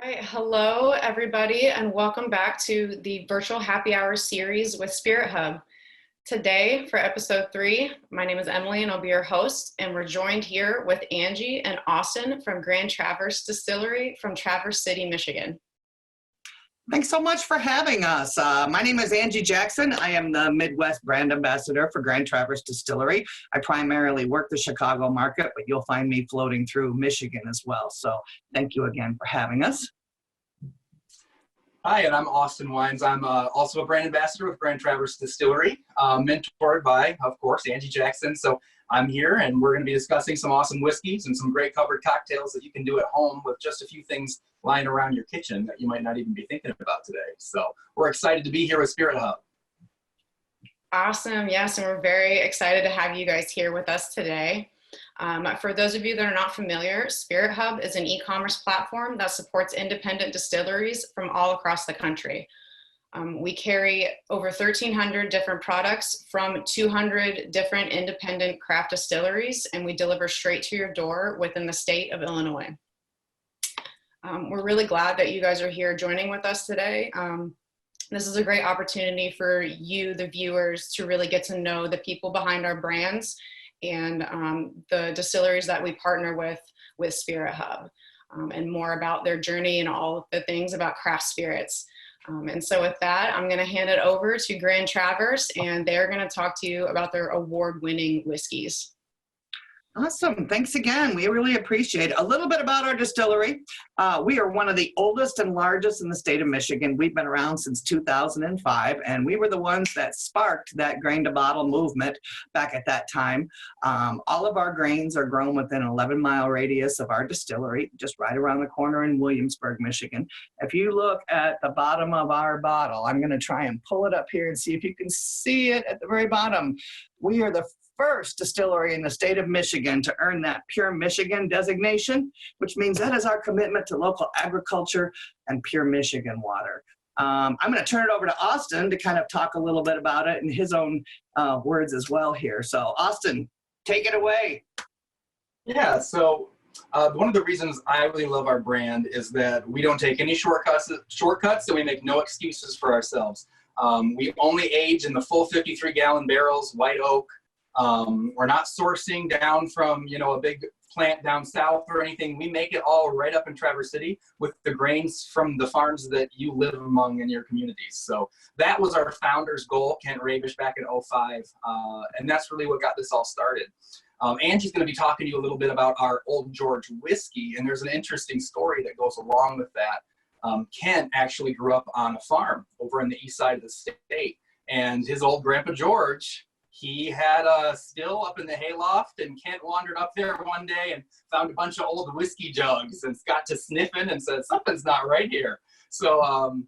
All right, hello everybody, and welcome back to the virtual happy hour series with Spirit Hub. Today, for episode 3, my name is Emily and I'll be your host, and we're joined here with Angie and Austin from Grand Traverse Distillery from Traverse City, Michigan. Thanks so much for having us. My name is Angie Jackson. I am the Midwest brand ambassador for Grand Traverse Distillery. I primarily work the Chicago market, but you'll find me floating through Michigan as well. So thank you again for having us. Hi, and I'm Austin Wines. I'm also a brand ambassador with Grand Traverse Distillery, mentored by, of course, Angie Jackson. So I'm here, and we're going to be discussing some awesome whiskeys and some great covered cocktails that you can do at home with just a few things lying around your kitchen that you might not even be thinking about today. So we're excited to be here with Spirit Hub. Awesome, yes, and we're very excited to have you guys here with us today. For those of you that are not familiar, Spirit Hub is an e-commerce platform that supports independent distilleries from all across the country. We carry over 1,300 different products from 200 different independent craft distilleries, and we deliver straight to your door within the state of Illinois. We're really glad that you guys are here joining with us today. This is a great opportunity for you, the viewers, to really get to know the people behind our brands and the distilleries that we partner with Spirit Hub, and more about their journey and all of the things about craft spirits. And so with that, I'm going to hand it over to Grand Traverse, and they're going to talk to you about their award-winning whiskeys. Awesome. Thanks again. We really appreciate it. A little bit about our distillery. We are one of the oldest and largest in the state of Michigan. We've been around since 2005, and we were the ones that sparked that grain-to-bottle movement back at that time. All of our grains are grown within an 11-mile radius of our distillery, just right around the corner in Williamsburg, Michigan. If you look at the bottom of our bottle, I'm going to try and pull it up here and see if you can see it at the very bottom. We are the first distillery in the state of Michigan to earn that Pure Michigan designation, which means that is our commitment to local agriculture and pure Michigan water. I'm going to turn it over to Austin to kind of talk a little bit about it in his own words as well here. So Austin, take it away. Yeah, so one of the reasons I really love our brand is that we don't take any shortcuts, and we make no excuses for ourselves. We only age in the full 53-gallon barrels, white oak. We're not sourcing down from, a big plant down south or anything. We make it all right up in Traverse City with the grains from the farms that you live among in your communities. So that was our founder's goal, Kent Rabish, back in '05. And that's really what got this all started. Angie's going to be talking to you a little bit about our Ole George Whiskey, and there's an interesting story that goes along with that. Kent actually grew up on a farm over on the east side of the state, and his old Grandpa George, he had a still up in the hayloft, and Kent wandered up there one day and found a bunch of old whiskey jugs and got to sniffing and said, something's not right here. So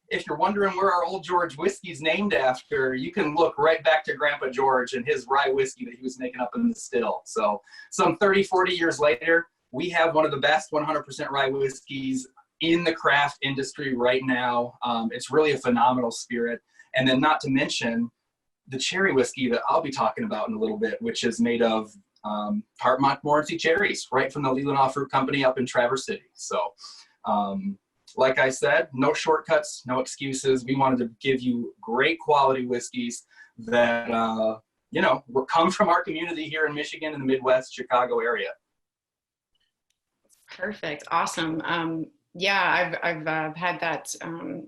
if you're wondering where our Ole George whiskey's named after, you can look right back to Grandpa George and his rye whiskey that he was making up in the still. So some 30, 40 years later, we have one of the best 100% rye whiskeys in the craft industry right now. It's really a phenomenal spirit. And then not to mention the cherry whiskey that I'll be talking about in a little bit, which is made of Tart Montmorency cherries, right from the Leelanau Fruit Company up in Traverse City. So, like I said, no shortcuts, no excuses. We wanted to give you great quality whiskeys that, will come from our community here in Michigan and the Midwest, Chicago area. Perfect. Awesome. Yeah, I've had that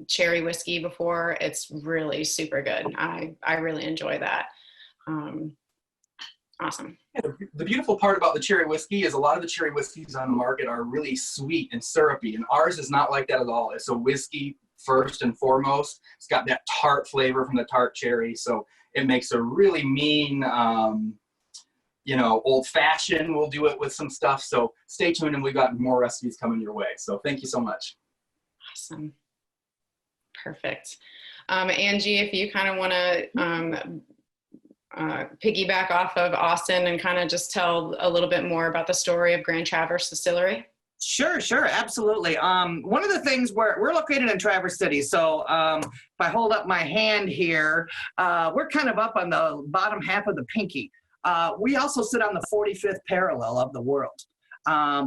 cherry whiskey before. It's really super good. I really enjoy that. Awesome. Yeah, the beautiful part about the cherry whiskey is a lot of the cherry whiskeys on the market are really sweet and syrupy, and ours is not like that at all. It's a whiskey first and foremost. It's got that tart flavor from the tart cherry, so it makes a really mean old fashioned. We'll do it with some stuff. So stay tuned, and we've got more recipes coming your way. So thank you so much. Awesome. Perfect. Angie, if you kind of want to piggyback off of Austin and kind of just tell a little bit more about the story of Grand Traverse Distillery. Sure, absolutely. One of the things we're located in Traverse City, so if I hold up my hand here, we're kind of up on the bottom half of the pinky. We also sit on the 45th parallel of the world.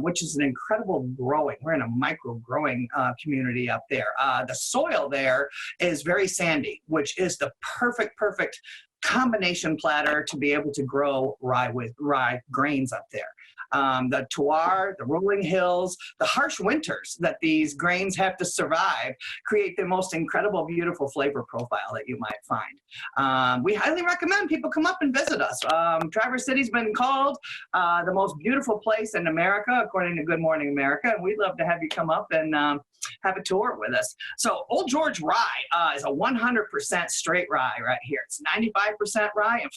which is an incredible growing. We're in a micro growing community up there. The soil there is very sandy, which is the perfect combination platter to be able to grow rye with rye grains up there. The terroir, the rolling hills, the harsh winters that these grains have to survive create the most incredible, beautiful flavor profile that you might find. We highly recommend people come up and visit us. Traverse City's been called the most beautiful place in America, according to Good Morning America, and we'd love to have you come up and have a tour with us. So Ole George Rye is a 100% straight rye right here. It's 95% rye and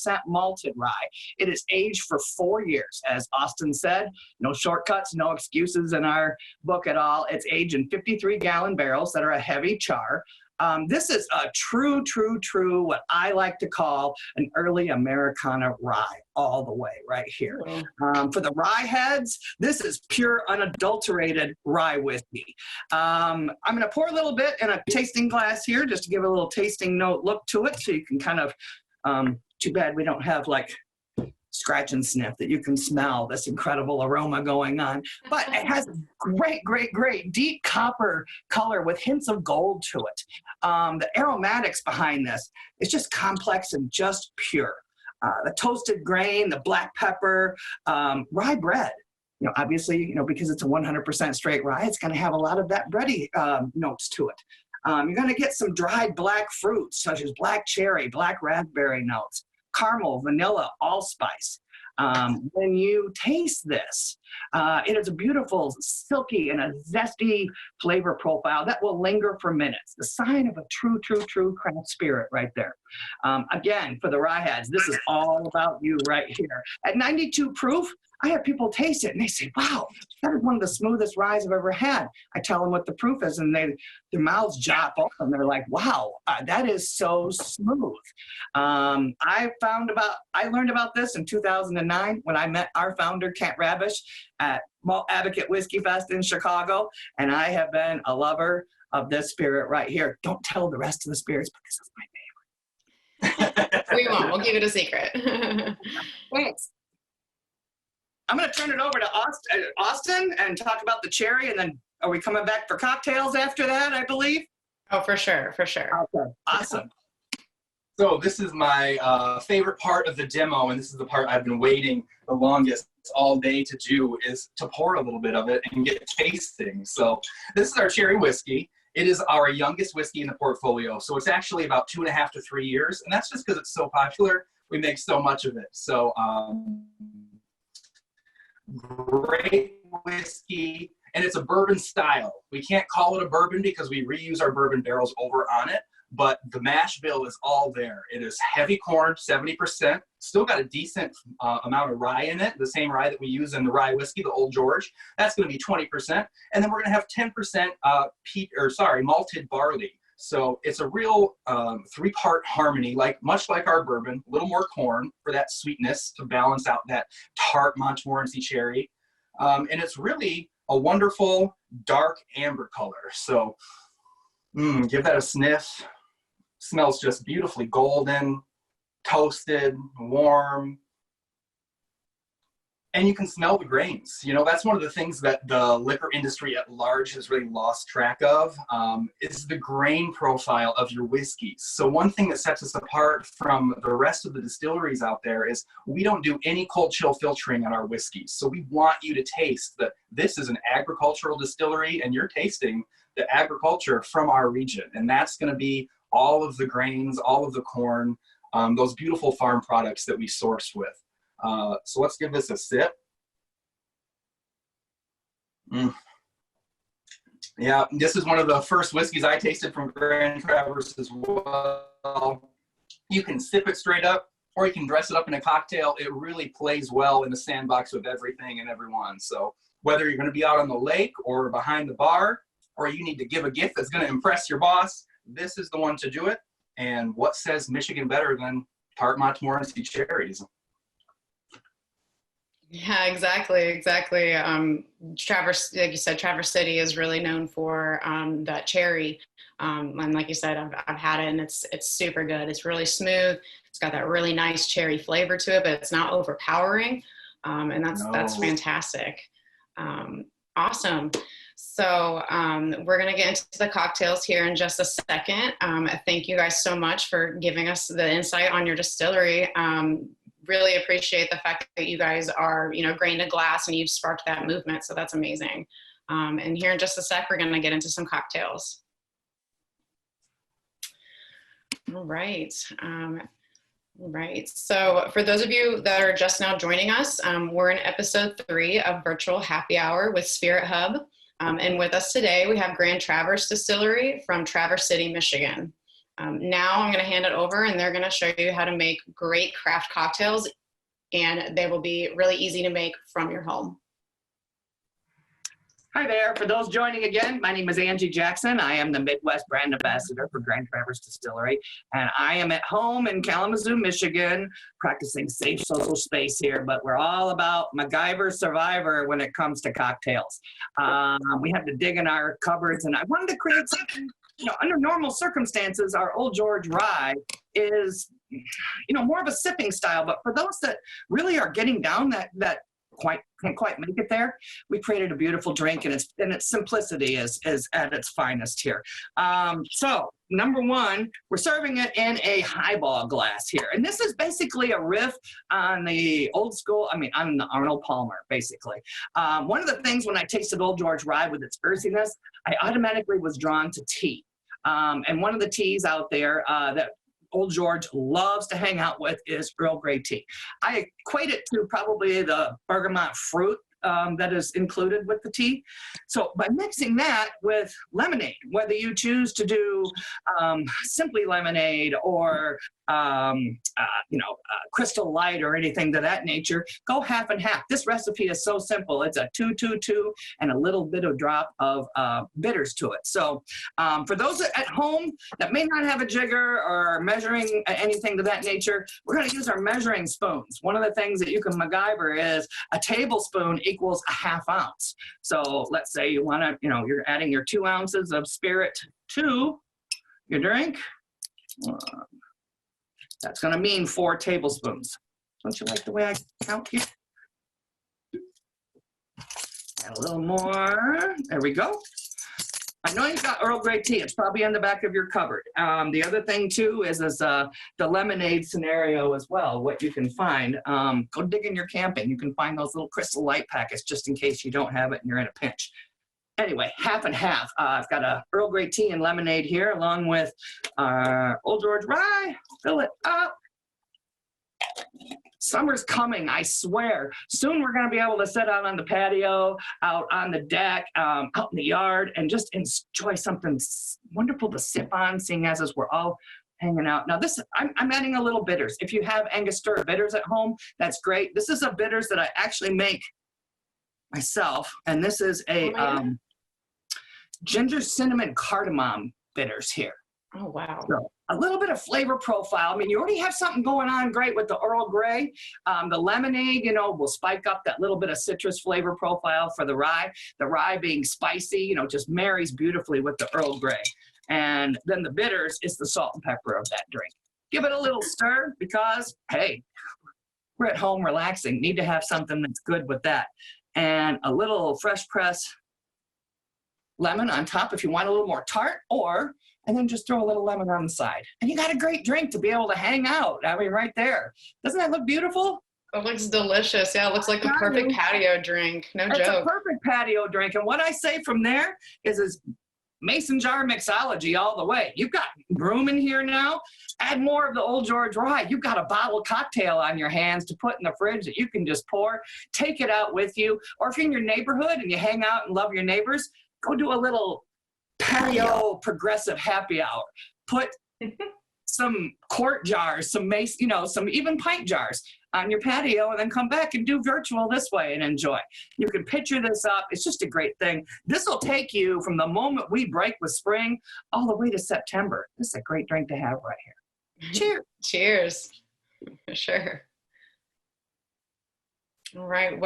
5% malted rye. It is aged for 4 years. As Austin said, no shortcuts, no excuses in our book at all. It's aged in 53-gallon barrels that are a heavy char. This is a true, what I like to call an early Americana rye all the way right here. For the rye heads, this is pure unadulterated rye whiskey. I'm going to pour a little bit in a tasting glass here just to give a little tasting note look to it so you can kind of, too bad we don't have like scratch and sniff that you can smell this incredible aroma going on. But it has great deep copper color with hints of gold to it. The aromatics behind this is just complex and just pure. The toasted grain, the black pepper, rye bread. You know, obviously, you know, because it's a 100% straight rye, it's going to have a lot of that bready notes to it. You're going to get some dried black fruits such as black cherry, black raspberry notes, caramel, vanilla, allspice. When you taste this, it is a beautiful, silky, and a zesty flavor profile that will linger for minutes. The sign of a true craft spirit right there. Again, for the rye heads, this is all about you right here. At 92 proof, I have people taste it and they say, wow, that is one of the smoothest ryes I've ever had. I tell them what the proof is and their mouths drop open. They're like, wow, that is so smooth. I learned about this in 2009 when I met our founder, Kent Rabish, at Malt Advocate Whiskey Fest in Chicago. And I have been a lover of this spirit right here. Don't tell the rest of the spirits, but this is my favorite. We won't. We'll keep it a secret. Thanks. I'm going to turn it over to Austin and talk about the cherry, and then are we coming back for cocktails after that, I believe? Oh, for sure. Okay, awesome. So this is my favorite part of the demo, and this is the part I've been waiting the longest all day to do, is to pour a little bit of it and get tasting. So this is our cherry whiskey. It is our youngest whiskey in the portfolio, so it's actually about 2.5 to 3 years, and that's just because it's so popular. We make so much of it. So great whiskey, and it's a bourbon style. We can't call it a bourbon because we reuse our bourbon barrels over on it, but the mash bill is all there. It is heavy corn, 70%, still got a decent amount of rye in it, the same rye that we use in the rye whiskey, the Ole George. That's going to be 20%, and then we're going to have 10% malted barley. So it's a real 3-part harmony, much like our bourbon, a little more corn for that sweetness to balance out that tart Montmorency cherry. And it's really a wonderful dark amber color. So give that a sniff. Smells just beautifully golden, toasted, warm. And you can smell the grains. You know, that's one of the things that the liquor industry at large has really lost track of, is the grain profile of your whiskeys. So one thing that sets us apart from the rest of the distilleries out there is we don't do any cold chill filtering on our whiskeys. So we want you to taste that this is an agricultural distillery and you're tasting the agriculture from our region. And that's going to be all of the grains, all of the corn, those beautiful farm products that we source with. So let's give this a sip. Yeah, this is one of the first whiskeys I tasted from Grand Traverse as well. You can sip it straight up, or you can dress it up in a cocktail. It really plays well in the sandbox with everything and everyone. So whether you're going to be out on the lake or behind the bar, or you need to give a gift that's going to impress your boss, this is the one to do it. And what says Michigan better than tart Montmorency cherries? Yeah, exactly. Traverse, like you said, Traverse City is really known for that cherry. And like you said, I've had it and it's super good. It's really smooth. It's got that really nice cherry flavor to it, but it's not overpowering. And that's fantastic. Awesome. So we're going to get into the cocktails here in just a second. Thank you guys so much for giving us the insight on your distillery. Really appreciate the fact that you guys are, grain to glass and you've sparked that movement. So that's amazing. And here in just a sec, we're going to get into some cocktails. All right. Right. So for those of you that are just now joining us, we're in episode 3 of Virtual Happy Hour with Spirit Hub. And with us today, we have Grand Traverse Distillery from Traverse City, Michigan. Now I'm going to hand it over and they're going to show you how to make great craft cocktails, and they will be really easy to make from your home. Hi there. For those joining again, my name is Angie Jackson. I am the Midwest Brand Ambassador for Grand Traverse Distillery, and I am at home in Kalamazoo, Michigan, practicing safe social space here, but we're all about MacGyver survivor when it comes to cocktails. We have to dig in our cupboards, and I wanted to create something, under normal circumstances, our Ole George Rye is, more of a sipping style, but for those that really are getting down that can't quite make it there, we created a beautiful drink, and its simplicity is at its finest here. So number one, we're serving it in a highball glass here, and this is basically a riff on the old school, on the Arnold Palmer, basically. One of the things when I tasted Ole George Rye with its earthiness, I automatically was drawn to tea, and one of the teas out there that Old George loves to hang out with is Earl Grey tea. I equate it to probably the bergamot fruit that is included with the tea. So by mixing that with lemonade, whether you choose to do simply lemonade or Crystal Light or anything to that nature, go half and half. This recipe is so simple. It's a 2-2-2 and a little bit of drop of bitters to it. So for those at home that may not have a jigger or measuring anything to that nature, we're going to use our measuring spoons. One of the things that you can MacGyver is a tablespoon equals a half ounce. So let's say you want to, you're adding your 2 ounces of spirit to your drink. That's going to mean 4 tablespoons. Don't you like the way I count here? Add a little more. There we go. I know you've got Earl Grey tea. It's probably in the back of your cupboard. The other thing, too, is the lemonade scenario as well, what you can find. Go dig in your camping. You can find those little Crystal Light packets just in case you don't have it and you're in a pinch. Anyway, half and half. I've got a Earl Grey tea and lemonade here, along with Old George Rye. Fill it up. Summer's coming, I swear. Soon we're going to be able to sit out on the patio, out on the deck, out in the yard, and just enjoy something wonderful to sip on, seeing as we're all hanging out. Now this, I'm adding a little bitters. If you have Angostura bitters at home, that's great. This is a bitters that I actually make myself, and this is a ginger, cinnamon, cardamom bitters here. Oh, wow. So a little bit of flavor profile. You already have something going on great with the Earl Grey. The lemonade, will spike up that little bit of citrus flavor profile for the rye. The rye being spicy, just marries beautifully with the Earl Grey. And then the bitters is the salt and pepper of that drink. Give it a little stir because, hey, we're at home relaxing. Need to have something that's good with that. And a little fresh press lemon on top if you want a little more tart, and then just throw a little lemon on the side. And you got a great drink to be able to hang out. Right there. Doesn't that look beautiful? It looks delicious. Yeah, it looks like the perfect patio drink. No joke. It's a perfect patio drink. And what I say from there is mason jar mixology all the way. You've got room in here now. Add more of the Old George Rye. You've got a bottle cocktail on your hands to put in the fridge that you can just pour, take it out with you. Or if you're in your neighborhood and you hang out and love your neighbors, go do a little patio progressive happy hour. Put some quart jars, some mason, some even pint jars on your patio, and then come back and do virtual this way and enjoy. You can picture this up. It's just a great thing. This will take you from the moment we break with spring all the way to September. This is a great drink to have right here. Cheers. Cheers. For sure. All right.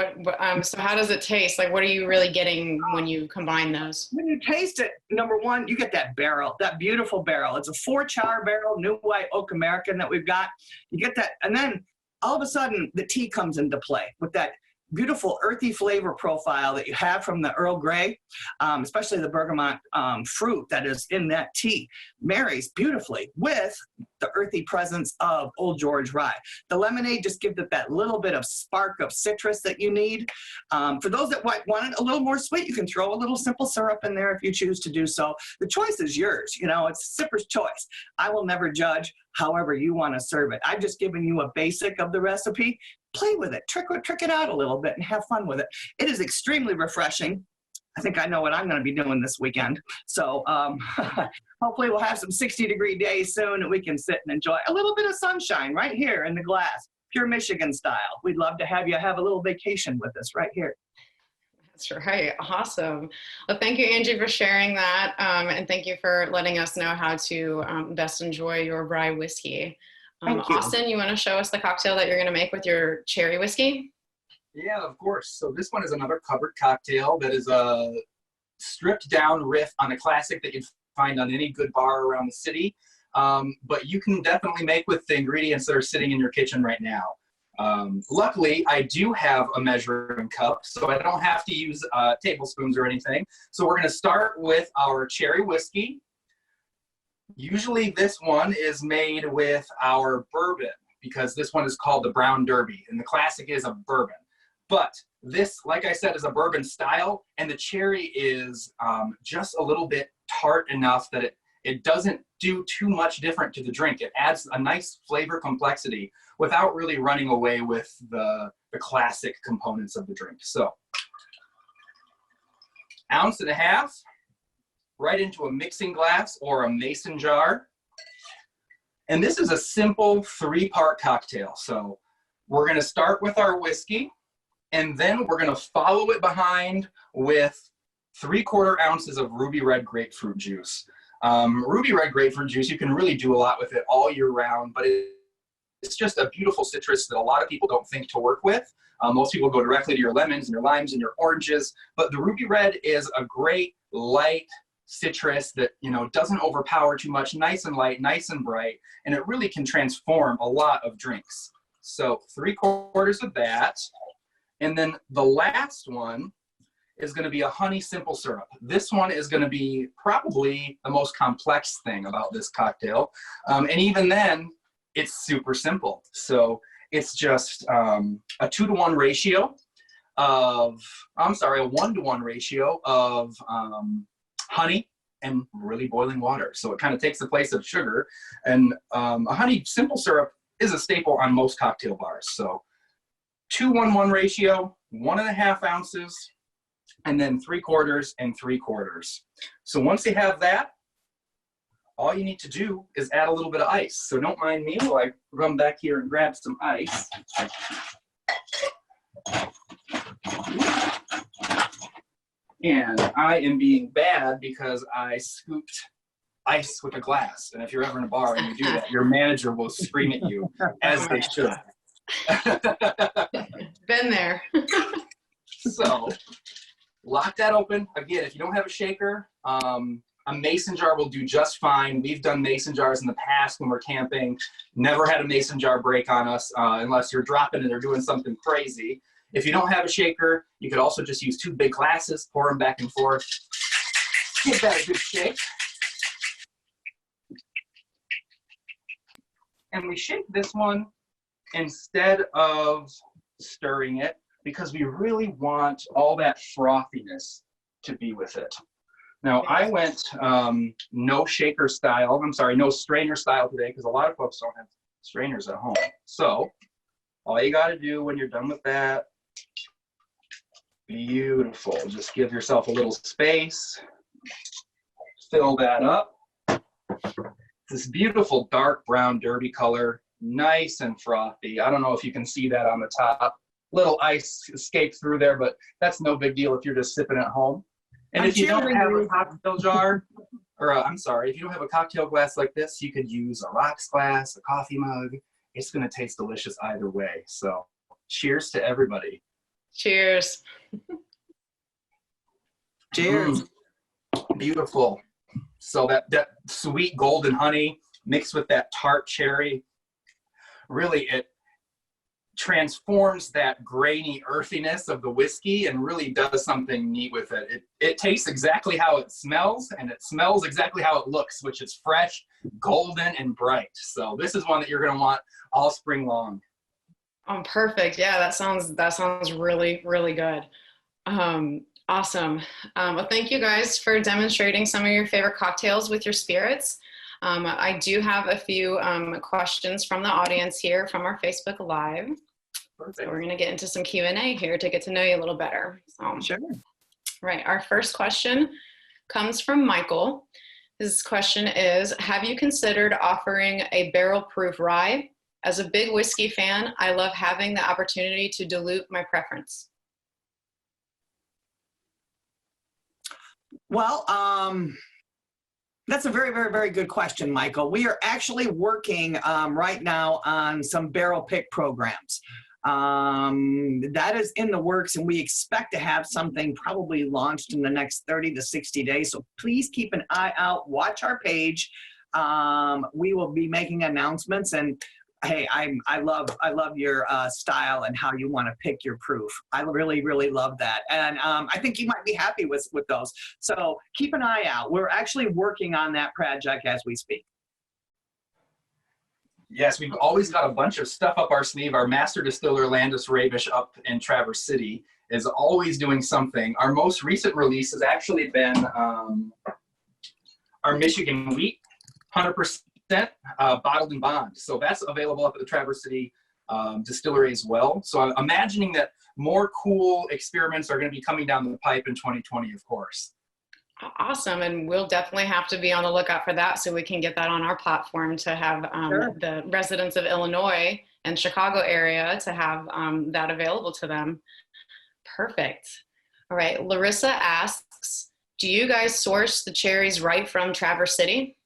So how does it taste? Like, what are you really getting when you combine those? When you taste it, number one, you get that barrel, that beautiful barrel. It's a 4-char barrel, new white oak American that we've got. You get that, and then all of a sudden the tea comes into play with that beautiful earthy flavor profile that you have from the Earl Grey, especially the bergamot fruit that is in that tea, marries beautifully with the earthy presence of Ole George Rye. The lemonade just gives it that little bit of spark of citrus that you need. For those that want it a little more sweet, you can throw a little simple syrup in there if you choose to do so. The choice is yours. You know, it's sipper's choice. I will never judge however you want to serve it. I've just given you a basic of the recipe. Play with it, trick it out a little bit and have fun with it. It is extremely refreshing. I think I know what I'm going to be doing this weekend. So hopefully we'll have some 60-degree days soon and we can sit and enjoy a little bit of sunshine right here in the glass, pure Michigan style. We'd love to have you have a little vacation with us right here. That's right. Awesome. Well, thank you, Angie, for sharing that. And thank you for letting us know how to best enjoy your rye whiskey. Austin, you want to show us the cocktail that you're going to make with your cherry whiskey? Yeah, of course. So this one is another covered cocktail that is a stripped down riff on a classic that you'd find on any good bar around the city. But you can definitely make with the ingredients that are sitting in your kitchen right now. Luckily, I do have a measuring cup, so I don't have to use tablespoons or anything. So we're going to start with our cherry whiskey. Usually this one is made with our bourbon because this one is called the Brown Derby, and the classic is a bourbon. But this, like I said, is a bourbon style, and the cherry is just a little bit tart enough that it doesn't do too much different to the drink. It adds a nice flavor complexity without really running away with the classic components of the drink. So, 1.5 ounces right into a mixing glass or a mason jar. And this is a simple 3-part cocktail. So we're going to start with our whiskey, and then we're going to follow it behind with 3/4 ounces of ruby red grapefruit juice. Ruby red grapefruit juice, you can really do a lot with it all year round, but it's just a beautiful citrus that a lot of people don't think to work with. Most people go directly to your lemons and your limes and your oranges, but the ruby red is a great light citrus that, you know, doesn't overpower too much, nice and light, nice and bright, and it really can transform a lot of drinks. So 3/4 of that. And then the last one is going to be a honey simple syrup. This one is going to be probably the most complex thing about this cocktail. And even then, it's super simple. So it's just a 2-to-1 ratio of, a 1-to-1 ratio of honey and really boiling water. So it kind of takes the place of sugar. And a honey simple syrup is a staple on most cocktail bars. So 2-1-1 ratio, 1.5 ounces, and then 3/4 and 3/4. So once you have that, all you need to do is add a little bit of ice. So don't mind me while I run back here and grab some ice. And I am being bad because I scooped ice with a glass. And if you're ever in a bar and you do that, your manager will scream at you, as they should. Been there. So lock that open. Again, if you don't have a shaker, a mason jar will do just fine. We've done mason jars in the past when we're camping. Never had a mason jar break on us unless you're dropping it or doing something crazy. If you don't have a shaker, you could also just use 2 big glasses, pour them back and forth. Give that a good shake. And we shake this one instead of stirring it because we really want all that frothiness to be with it. Now, I went no shaker style, no strainer style today because a lot of folks don't have strainers at home. So all you got to do when you're done with that, beautiful, just give yourself a little space, fill that up. This beautiful dark brown derby color, nice and frothy. I don't know if you can see that on the top. Little ice escaped through there, but that's no big deal if you're just sipping at home. And if you don't have a cocktail jar, or if you don't have a cocktail glass like this, you could use a rocks glass, a coffee mug. It's going to taste delicious either way. So cheers to everybody. Cheers. Cheers. Beautiful. So that sweet golden honey mixed with that tart cherry, really it transforms that grainy earthiness of the whiskey and really does something neat with it. It tastes exactly how it smells, and it smells exactly how it looks, which is fresh, golden, and bright. So this is one that you're going to want all spring long. Oh, perfect. Yeah, that sounds really, really good. Awesome. Well, thank you guys for demonstrating some of your favorite cocktails with your spirits. I do have a few questions from the audience here from our Facebook Live. Perfect. So we're going to get into some Q&A here to get to know you a little better. So, Sure. right. Our first question comes from Michael. His question is, have you considered offering a barrel-proof rye? As a big whiskey fan, I love having the opportunity to dilute my preference. Well, that's a very, very, very good question, Michael. We are actually working right now on some barrel pick programs. That is in the works, and we expect to have something probably launched in the next 30 to 60 days. So please keep an eye out, watch our page. We will be making announcements, and hey, I love your style and how you want to pick your proof. I really, really love that. And I think you might be happy with those. So keep an eye out. We're actually working on that project as we speak. Yes, we've always got a bunch of stuff up our sleeve. Our master distiller, Landis Rabish, up in Traverse City, is always doing something. Our most recent release has actually been our Michigan wheat, 100% bottled and bond. So that's available up at the Traverse City distillery as well. So I'm imagining that more cool experiments are going to be coming down the pipe in 2020, of course. Awesome. And we'll definitely have to be on the lookout for that so we can get that on our platform to have Sure. the residents of Illinois and Chicago area to have that available to them. Perfect. All right. Larissa asks, do you guys source the cherries right from Traverse City?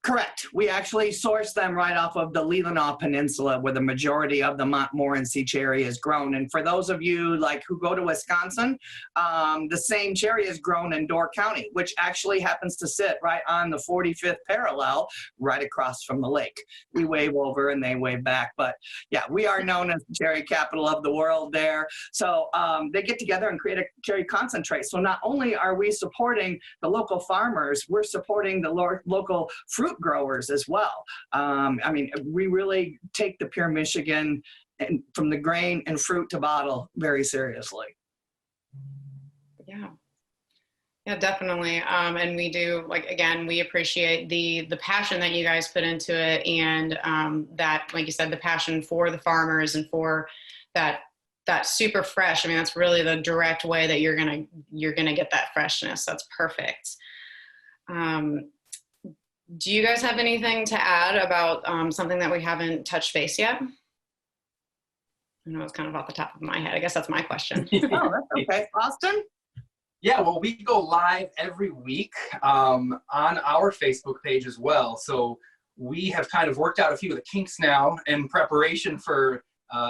Correct. We actually source them right off of the Leelanau Peninsula, where the majority of the Montmorency cherry is grown. And for those of you like who go to Wisconsin, the same cherry is grown in Door County, which actually happens to sit right on the 45th parallel, right across from the lake. We wave over and they wave back. But yeah, we are known as the cherry capital of the world there. So they get together and create a cherry concentrate. So not only are we supporting the local farmers, we're supporting the local fruit growers as well. I mean, we really take the pure Michigan and from the grain and fruit to bottle very seriously. Yeah, definitely. And we do, like, again, we appreciate the passion that you guys put into it, and that, like you said, the passion for the farmers and for that super fresh. I mean, that's really the direct way that you're gonna get that freshness. That's perfect. Do you guys have anything to add about something that we haven't touched base yet? I know it's kind of off the top of my head. I guess that's my question. Oh, that's okay. Austin? Yeah, well, we go live every week on our Facebook page as well. So we have kind of worked out a few of the kinks now in preparation for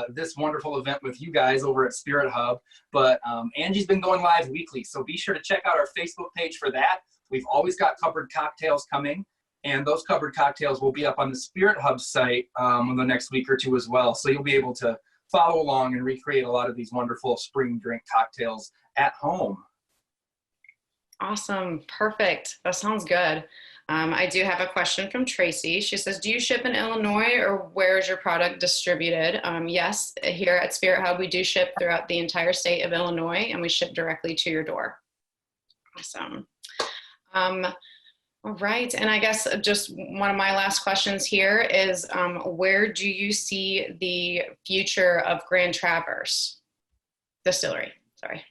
this wonderful event with you guys over at Spirit Hub. But Angie's been going live weekly, so be sure to check out our Facebook page for that. We've always got covered cocktails coming, and those covered cocktails will be up on the Spirit Hub site in the next week or two as well. So you'll be able to follow along and recreate a lot of these wonderful spring drink cocktails at home. Awesome. Perfect. That sounds good. I do have a question from Tracy. She says, do you ship in Illinois, or where is your product distributed? Yes, here at Spirit Hub, we do ship throughout the entire state of Illinois, and we ship directly to your door. Awesome. All right. And I guess just one of my last questions here is, where do you see the future of Grand Traverse Distillery? Sorry.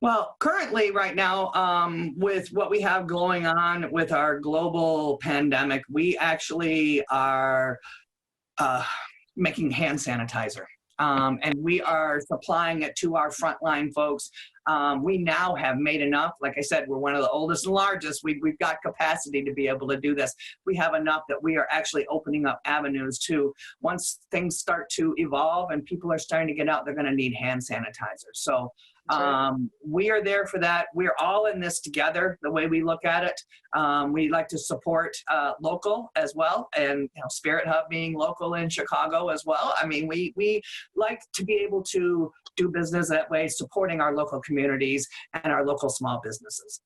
Well, currently right now, with what we have going on with our global pandemic, we actually are making hand sanitizer. And we are supplying it to our frontline folks. We now have made enough. Like I said, we're one of the oldest and largest. We've got capacity to be able to do this. We have enough that we are actually opening up avenues to, once things start to evolve and people are starting to get out, they're going to need hand sanitizer. So We are there for that. We're all in this together, the way we look at it. We like to support local as well, and Spirit Hub being local in Chicago as well. I mean, we like to be able to do business that way, supporting our local communities and our local small businesses.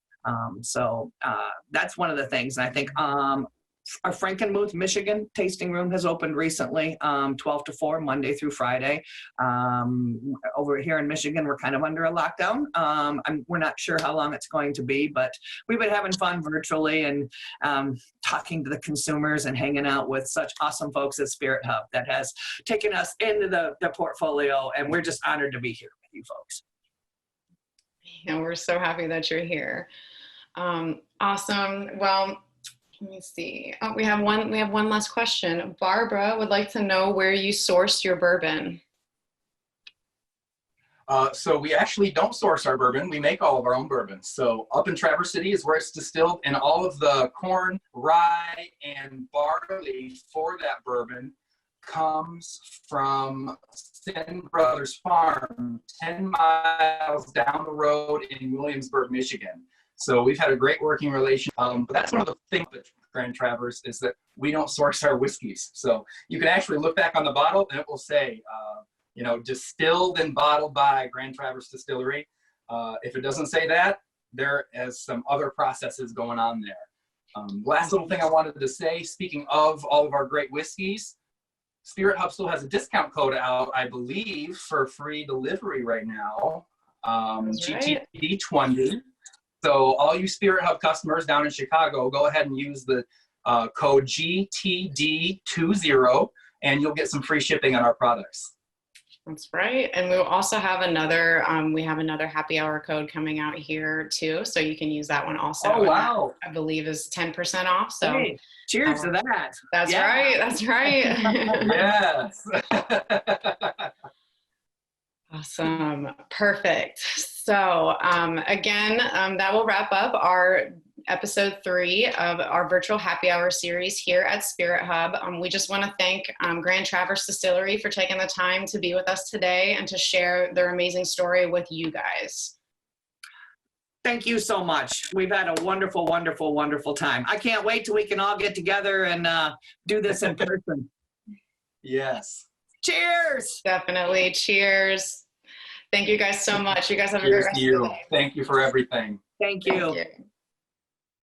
So that's one of the things. And I think our Frankenmuth, Michigan tasting room has opened recently, 12 to 4, Monday through Friday. Over here in Michigan, we're kind of under a lockdown. We're not sure how long it's going to be, but we've been having fun virtually and talking to the consumers and hanging out with such awesome folks at Spirit Hub that has taken us into the portfolio, and we're just honored to be here with you folks. And we're so happy that you're here. Awesome. Well, let me see. Oh, we have one last question. Barbara would like to know where you source your bourbon. So we actually don't source our bourbon. We make all of our own bourbon. So up in Traverse City is where it's distilled, and all of the corn, rye, and barley for that bourbon comes from Sin Brothers Farm, 10 miles down the road in Williamsburg, Michigan. So we've had a great working relation. But that's one of the things with Grand Traverse is that we don't source our whiskeys. So you can actually look back on the bottle and it will say, distilled and bottled by Grand Traverse Distillery. If it doesn't say that, there is some other processes going on there. Last little thing I wanted to say, speaking of all of our great whiskeys, Spirit Hub still has a discount code out, I believe, for free delivery right now, GTD20. So all you Spirit Hub customers down in Chicago, go ahead and use the code GTD20, and you'll get some free shipping on our products. That's right. And we'll also have another happy hour code coming out here too. So you can use that one also. Oh, wow. That, I believe, is 10% off. So hey, cheers to that. That's right. That's right. Yes. Awesome. Perfect. So again, that will wrap up our episode 3 of our virtual happy hour series here at Spirit Hub. We just want to thank Grand Traverse Distillery for taking the time to be with us today and to share their amazing story with you guys. Thank you so much. We've had a wonderful, wonderful, wonderful time. I can't wait till we can all get together and do this in person. Yes. Cheers. Definitely. Cheers. Thank you guys so much. You guys have a great rest of the day. Thank you for everything. Thank you. Thank you.